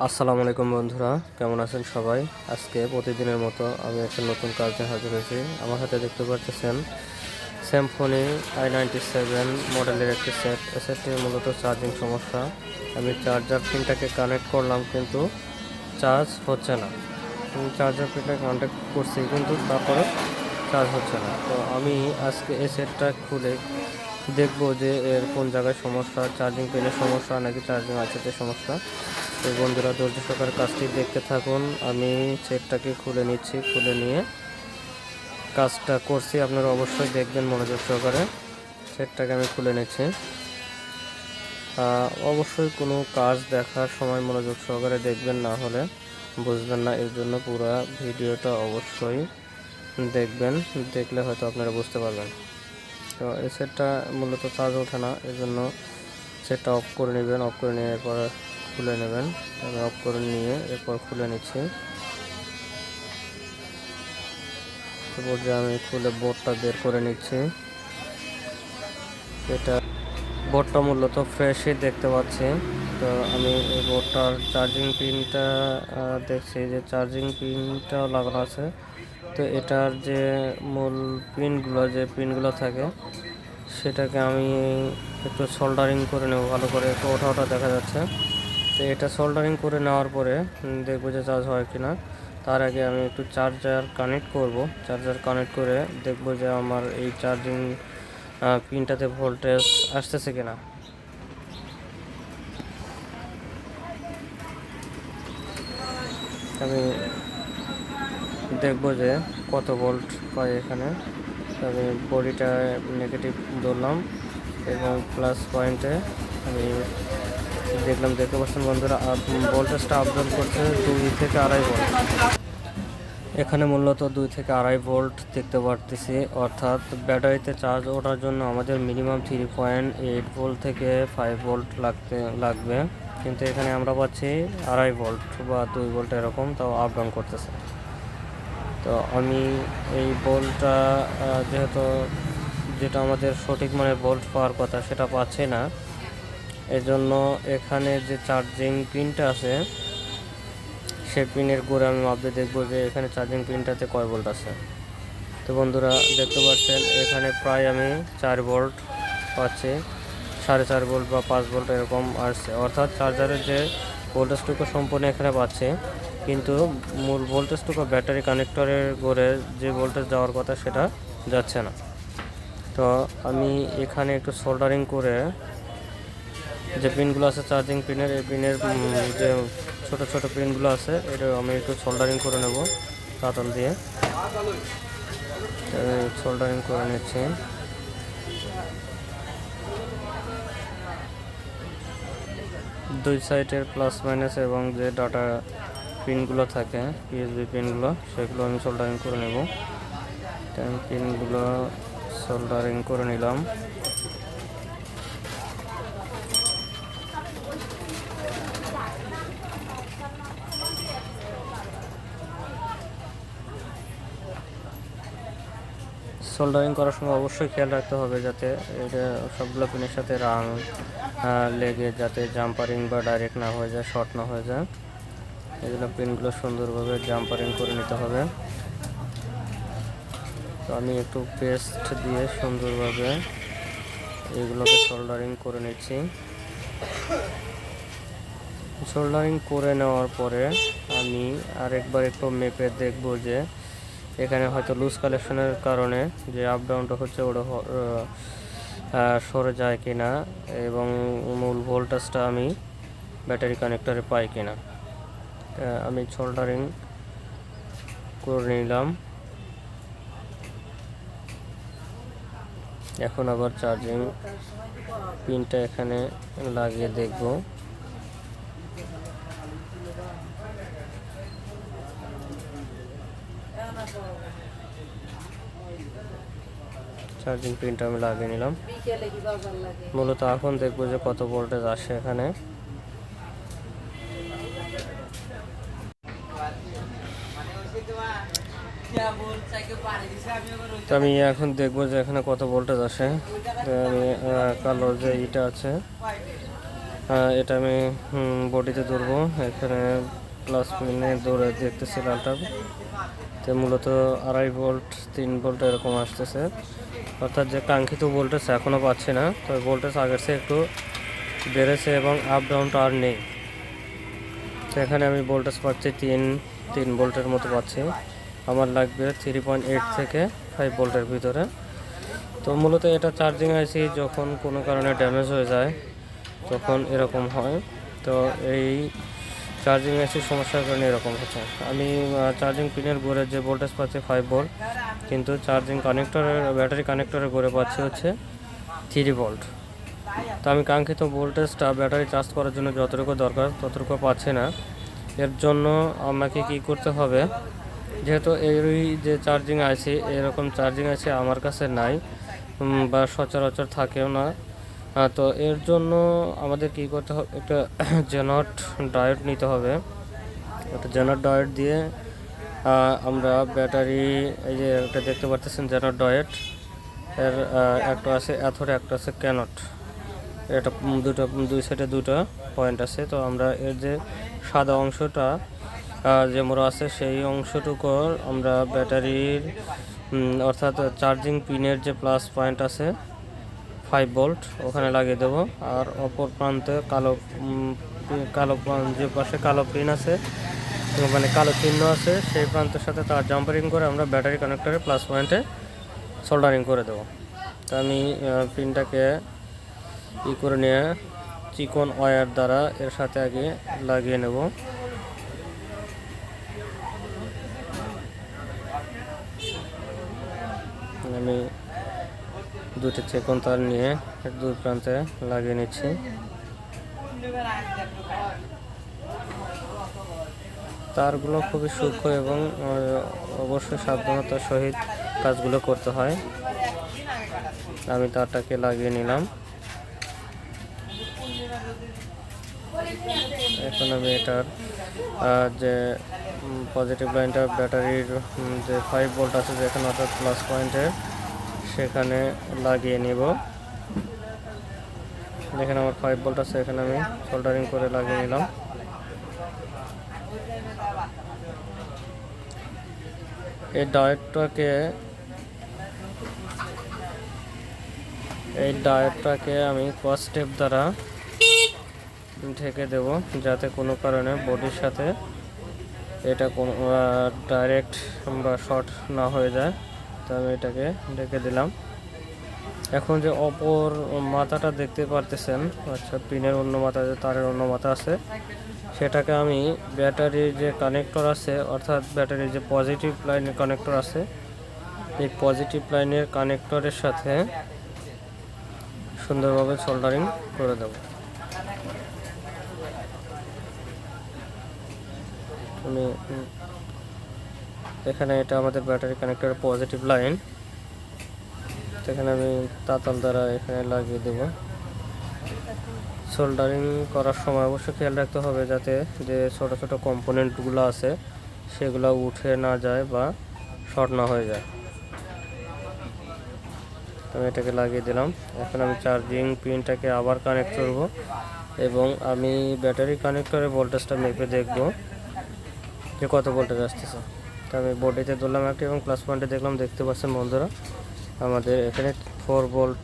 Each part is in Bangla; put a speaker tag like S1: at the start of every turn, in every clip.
S1: আসসালামু আলাইকুম বন্ধুরা, কেমন আছেন সবাই? আজকে প্রতিদিনের মতো আমি একটা নতুন কাজ নিয়ে হাজির হয়েছি। আমার হাতে দেখতে পাচ্ছেন সিম্ফনি i97 মডেলের একটি সেট। সেটটি মূলত চার্জিং সমস্যা। আমি চার্জার পিনটাকে কানেক্ট করলাম কিন্তু চার্জ হচ্ছে না। চার্জার পিনটা কানেক্ট করছি কিন্তু তারপরে চার্জ হচ্ছে না। তো আমি আজকে এই সেটটা খুলে দেখবো যে এর কোন জায়গায় সমস্যা, চার্জিং পিনের সমস্যা নাকি চার্জিং আইসিতে সমস্যা। তো বন্ধুরা, ধৈর্য সহকারে কাজটি দেখতে থাকুন। আমি সেটটাকে খুলে নিচ্ছি, খুলে নিয়ে কাজটা করছি। আপনারা অবশ্যই দেখবেন মনোযোগ সহকারে। সেটটাকে আমি খুলে নিচ্ছি। অবশ্যই কোনো কাজ দেখার সময় মনোযোগ সহকারে দেখবেন, না হলে বুঝবেন না। এর জন্য পুরো ভিডিওটা অবশ্যই দেখবেন, দেখলে হয়তো আপনারা বুঝতে পারবেন। তো এই সেটটা মূলত চার্জ ওঠে না, এর জন্য সেটটা অফ করে নেবেন। অফ করে নিয়ে এরপর খুলে নেবেন। আমি অফ করে নিয়ে এরপর খুলে নিচ্ছি। তারপর যে আমি খুলে বোর্ডটা বের করে নিচ্ছি। এটা বোর্ডটা মূলত ফ্রেশই দেখতে পাচ্ছি। তো আমি এই বোর্ডটার চার্জিং পিনটা দেখছি যে চার্জিং পিনটাও লাগানো আছে। তো এটার যে মূল পিনগুলো থাকে সেটাকে আমি একটু সোল্ডারিং করে নেব ভালো করে। একটু ওঠা দেখা যাচ্ছে। তো এটা সোল্ডারিং করে নেওয়ার পরে দেখবো যে চার্জ হয় কিনা। তার আগে আমি একটু চার্জার কানেক্ট করব। চার্জার কানেক্ট করে দেখবো যে আমার এই চার্জিং পিনটাতে ভোল্টেজ আসতেছে কিনা। আমি দেখবো যে কত ভোল্ট পাই এখানে। আমি বডিটা নেগেটিভ ধরলাম এবং প্লাস পয়েন্টে আমি দেখতে পাচ্ছেন বন্ধুরা, ভোল্টেজটা আপডাউন করছে 2 থেকে 2.5 ভোল্ট। এখানে মূলত 2 থেকে 2.5 ভোল্ট দেখতে পারতেছি, অর্থাৎ ব্যাটারিতে চার্জ ওঠার জন্য আমাদের মিনিমাম 3.8 ভোল্ট থেকে 5 ভোল্ট লাগবে। কিন্তু এখানে আমরা পাচ্ছি 2.5 ভোল্ট বা 2 ভোল্ট এরকম, তাও আপ ডাউন করতেছে। তো আমি এই ভোল্টটা যেহেতু যেটা আমাদের সঠিক মানে ভোল্ট পাওয়ার কথা সেটা পাচ্ছি না, এজন্য এখানে যে চার্জিং পিনটা আছে সেই পিনের গোড়ে আমি মাপতে দেখবো যে এখানে চার্জিং পিনটাতে কয় ভোল্ট আছে। তো বন্ধুরা, দেখতে পাচ্ছেন এখানে প্রায় আমি 4 ভোল্ট পাচ্ছি, 4.5 ভোল্ট বা 5 ভোল্ট এরকম আসছে। অর্থাৎ চার্জারের যে ভোল্টেজটুকু সম্পূর্ণ এখানে পাচ্ছে, কিন্তু মূল ভোল্টেজটুকু ব্যাটারি কানেক্টরের গোড়ে যে ভোল্টেজ যাওয়ার কথা সেটা যাচ্ছে না। তো আমি এখানে একটু সোল্ডারিং করে যে পিনগুলো আছে চার্জিং পিনের, এই পিনের যে ছোট ছোট পিনগুলো আছে এটা আমি একটু সোল্ডারিং করে নেব কাতল দিয়ে। সোল্ডারিং করে নিচ্ছি। দুই সাইডের প্লাস মাইনাস এবং যে ডাটা পিনগুলো থাকে ইউএসবি পিনগুলো সেগুলো আমি সোল্ডারিং করে নেব। পিনগুলো সোল্ডারিং করে নিলাম। সোল্ডারিং করার সময় অবশ্যই খেয়াল রাখতে হবে যাতে এটা সবগুলো পিনের সাথে রাং লেগে যাতে জাম্পারিং বা ডাইরেক্ট না হয়ে যায়, শর্ট না হয়ে যায়। এই জন্য পিনগুলো সুন্দরভাবে জাম্পারিং করে নিতে হবে। তো আমি একটু পেস্ট দিয়ে সুন্দরভাবে এগুলোকে সোল্ডারিং করে নিচ্ছি। সোল্ডারিং করে নেওয়ার পরে আমি আরেকবার একটু মেপে দেখব যে এখানে হয়তো লুজ কালেকশনের কারণে যে আপ ডাউনটা হচ্ছে ওটা সরে যায় কিনা এবং মূল ভোল্টেজটা আমি ব্যাটারি কানেক্টরে পাই কিনা। আমি সোল্ডারিং করে নিলাম। এখন আবার চার্জিং পিনটা এখানে লাগিয়ে দেখব। চার্জিং পিনটা আমি লাগিয়ে নিলাম। মূলত এখন দেখবো যে কত ভোল্টেজ আসে এখানে। তো আমি এখন দেখবো যে এখানে কত ভোল্টেজ আসে। তো আমি কালো যে ইটা আছে এটা আমি বডিতে ধরবো। এখানে প্লাস পিনে ধরে দেখতেছি লালটা, তো মূলত 2.5 ভোল্ট 3 ভোল্ট এরকম আসতেছে, অর্থাৎ যে কাঙ্ক্ষিত ভোল্টেজ এখনও পাচ্ছি না। তো ভোল্টেজ আগের চেয়ে একটু বেড়েছে এবং আপ ডাউনটা আর নেই। তো এখানে আমি ভোল্টেজ পাচ্ছি 3 ভোল্টের মতো পাচ্ছি। আমার লাগবে 3.8 থেকে 5 ভোল্টের ভিতরে। তো মূলত এটা চার্জিং আইসি যখন কোনো কারণে ড্যামেজ হয়ে যায় তখন এরকম হয়। তো এই চার্জিং আইসির সমস্যার কারণে এরকম হচ্ছে। আমি চার্জিং পিনের গোড়ে যে ভোল্টেজ পাচ্ছি 5 ভোল্ট, কিন্তু চার্জিং কানেক্টরের ব্যাটারি কানেক্টরের গোড়ে পাচ্ছি হচ্ছে 3 ভোল্ট। তো আমি কাঙ্ক্ষিত ভোল্টেজটা ব্যাটারি চার্জ করার জন্য যতটুকু দরকার ততটুকু পাচ্ছি না। এর জন্য আমাকে কি করতে হবে, যেহেতু এই যে চার্জিং আইসি এরকম চার্জিং আইসি আমার কাছে নাই বা সচরাচর থাকেও না। তো এর জন্য আমাদের কি করতে হবে, একটা জেনট ডায়োড নিতে হবে। একটা জেনট ডায়োড দিয়ে আমরা ব্যাটারি, এই যে একটা দেখতে পাচ্ছেন জেনট ডায়োড, এর একটা আছে অ্যাথোড একটা আছে ক্যানট, এটা দুই সাইডে দুটো পয়েন্ট আছে। তো আমরা এর যে সাদা অংশটা যে মোড়া আছে সেই অংশটুকু আমরা ব্যাটারির অর্থাৎ চার্জিং পিনের যে প্লাস পয়েন্ট আছে 5 ভোল্ট ওখানে লাগিয়ে দেবো। আর অপর প্রান্তে কালো যে পাশে কালো পিন আছে, মানে কালো চিহ্ন আছে, সেই প্রান্তের সাথে তার জাম্পারিং করে আমরা ব্যাটারি কানেক্টরের প্লাস পয়েন্টে সোল্ডারিং করে দেবো। তো আমি পিনটাকে করে নিয়ে চিকন ওয়্যার দ্বারা এর সাথে আগে লাগিয়ে নেব। আমি দুটি চিকন তার নিয়ে দুই প্রান্তে লাগিয়ে নিচ্ছি। তারগুলো খুবই সূক্ষ্ম এবং অবশ্যই সাবধানতার সহিত কাজগুলো করতে হয়। আমি তারটাকে লাগিয়ে নিলাম। এখন আমি এটার যে পজিটিভ লাইনটা ব্যাটারির যে 5 ভোল্ট আছে যেখানে, অর্থাৎ প্লাস পয়েন্টের সেখানে লাগিয়ে নিব। দেখেন আমার 5 ভোল্ট আছে, এখানে আমি সোল্ডারিং করে লাগিয়ে নিলাম। এই ডায়োডটাকে আমি ক্রস টেপ দ্বারা ঢেকে দেব, যাতে কোনো কারণে বডির সাথে এটা কোনো ডাইরেক্ট বা শর্ট না হয়ে যায়। তো আমি এটাকে ঢেকে দিলাম। এখন যে অপর মাথাটা দেখতে পারতেছেন, আচ্ছা পিনের অন্য মাথা, যে তারের অন্য মাথা আছে, সেটাকে আমি ব্যাটারির যে কানেক্টর আছে, অর্থাৎ ব্যাটারির যে পজিটিভ লাইনের কানেক্টর আছে, এই পজিটিভ লাইনের কানেক্টরের সাথে সুন্দরভাবে সোল্ডারিং করে দেব। আমি এখানে এটা আমাদের ব্যাটারি কানেক্টরের পজিটিভ লাইন, এখানে আমি তাতাল দ্বারা এখানে লাগিয়ে দেব। সোল্ডারিং করার সময় অবশ্যই খেয়াল রাখতে হবে যাতে যে ছোট ছোট কম্পোনেন্টগুলো আছে সেগুলো উঠে না যায় বা শর্ট না হয়ে যায়। আমি এটাকে লাগিয়ে দিলাম। এখন আমি চার্জিং পিনটাকে আবার কানেক্ট করব এবং আমি ব্যাটারি কানেক্টরের ভোল্টেজটা মেপে দেখব যে কত ভোল্টেজ আসতেছে। তো আমি বডিতে ধরলাম একটা এবং প্লাস পয়েন্টে দেখলাম, দেখতে পাচ্ছেন বন্ধুরা আমাদের এখানে 4 ভোল্ট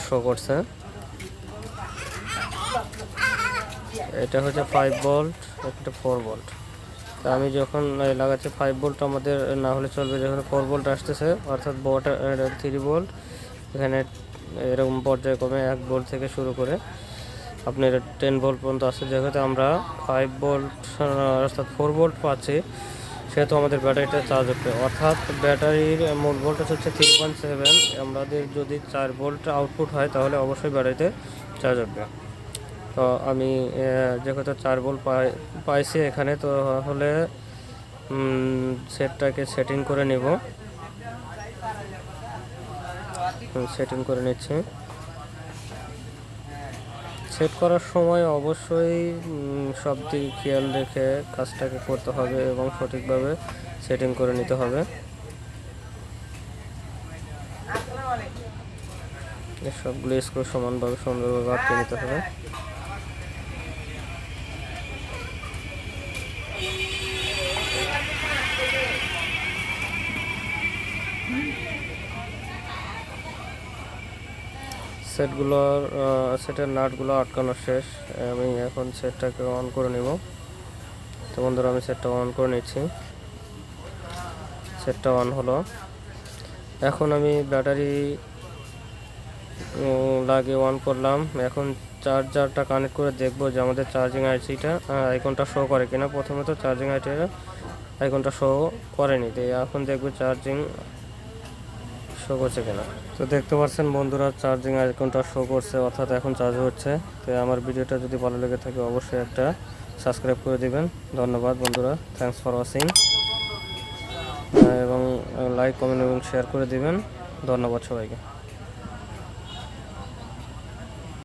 S1: শো করছে। এটা হচ্ছে 5 ভোল্ট, একটা 4 ভোল্ট। তা আমি যখন লাগাচ্ছি 5 ভোল্ট আমাদের না হলে চলবে, যখন 4 ভোল্ট আসতেছে অর্থাৎ 3 ভোল্ট, এখানে এরকম পর্যায়ক্রমে 1 ভোল্ট থেকে শুরু করে আপনার 10 ভোল্ট পর্যন্ত আসছে। যেহেতু আমরা 5 ভোল্ট অর্থাৎ 4 ভোল্ট পাচ্ছি, সেহেতু আমাদের ব্যাটারিটা চার্জ হবে। অর্থাৎ ব্যাটারির মূল ভোল্টেজ হচ্ছে 3.7, আমাদের যদি 4 ভোল্ট আউটপুট হয় তাহলে অবশ্যই ব্যাটারিতে চার্জ হবে। তো আমি যেহেতু 4 ভোল্ট পাইছি এখানে, তো হলে সেটটাকে সেটিং করে নিব। সেটিং করে নিচ্ছি। সেট করার সময় অবশ্যই সব দিক খেয়াল রেখে কাজটাকে করতে হবে এবং সঠিকভাবে সেটিং করে নিতে হবে। সবগুলো স্ক্রু সমানভাবে সুন্দরভাবে আটকে নিতে হবে। সেটের নাটগুলো আটকানো শেষ। আমি এখন সেটটাকে অন করে নিব। তো বন্ধুরা আমি সেটটা অন করে নিচ্ছি। সেটটা অন হলো। এখন আমি ব্যাটারি লাগিয়ে অন করলাম। এখন চার্জারটা কানেক্ট করে দেখব যে আমাদের চার্জিং আইসিটা আইকনটা শো করে কিনা। প্রথমে তো চার্জিং আইকনটা শো করেনি, তো এখন দেখব চার্জিং শো করছে কিনা। তো দেখতে পাচ্ছেন বন্ধুরা চার্জিং আইকনটা শো করছে, অর্থাৎ এখন চার্জ হচ্ছে। তো আমার ভিডিওটা যদি ভালো লেগে থাকে অবশ্যই একটা সাবস্ক্রাইব করে দিবেন। ধন্যবাদ বন্ধুরা, থ্যাঙ্কস ফর ওয়াচিং। এবং লাইক, কমেন্ট এবং শেয়ার করে দিবেন। ধন্যবাদ সবাইকে।